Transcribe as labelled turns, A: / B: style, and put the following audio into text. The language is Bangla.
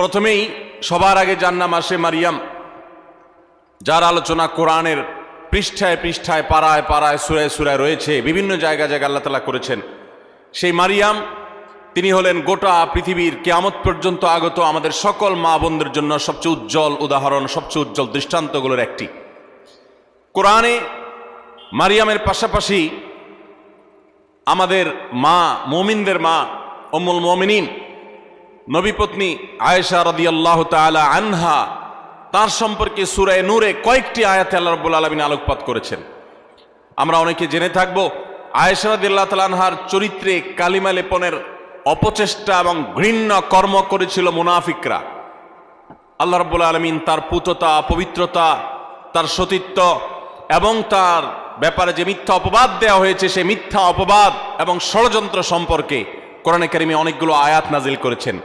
A: প্রথমেই সবার আগে যার নাম আসে মারিয়াম, যার আলোচনা কোরআনের পৃষ্ঠায় পৃষ্ঠায় পাড়ায় পাড়ায় সূরায় সূরায় রয়েছে, বিভিন্ন জায়গায় জায়গায় আল্লাহ তাআলা করেছেন। সেই মারিয়াম তিনি হলেন গোটা পৃথিবীর কিয়ামত পর্যন্ত আগত আমাদের সকল মা বোনদের জন্য সবচেয়ে উজ্জ্বল উদাহরণ, সবচেয়ে উজ্জ্বল দৃষ্টান্তগুলোর একটি। কোরআনে মারিয়ামের পাশাপাশি আমাদের মা, মুমিনদের মা উম্মুল মুমিনিন নবীপত্নী আয়েশা রাদিয়াল্লাহু তাআলা আনহা, তার সম্পর্কে সূরা নূরে কয়েকটি আয়াতে আল্লাহ রাব্বুল আলামিন আলোকপাত করেছেন। আমরা অনেকে জেনে থাকব আয়েশা রাদিয়াল্লাহু তাআলা আনহার চরিত্রে কালিমা লেপনের অপচেষ্টা এবং ঘৃণ্য কর্ম করেছিল মুনাফিকরা। আল্লাহ রাব্বুল আলামিন তার পুততা, পবিত্রতা, তার সতীত্ব এবং তার ব্যাপারে যে মিথ্যা অপবাদ দেওয়া হয়েছে, সেই মিথ্যা অপবাদ এবং ষড়যন্ত্র সম্পর্কে কোরআনে কারিমে অনেকগুলো আয়াত নাজিল করেছেন।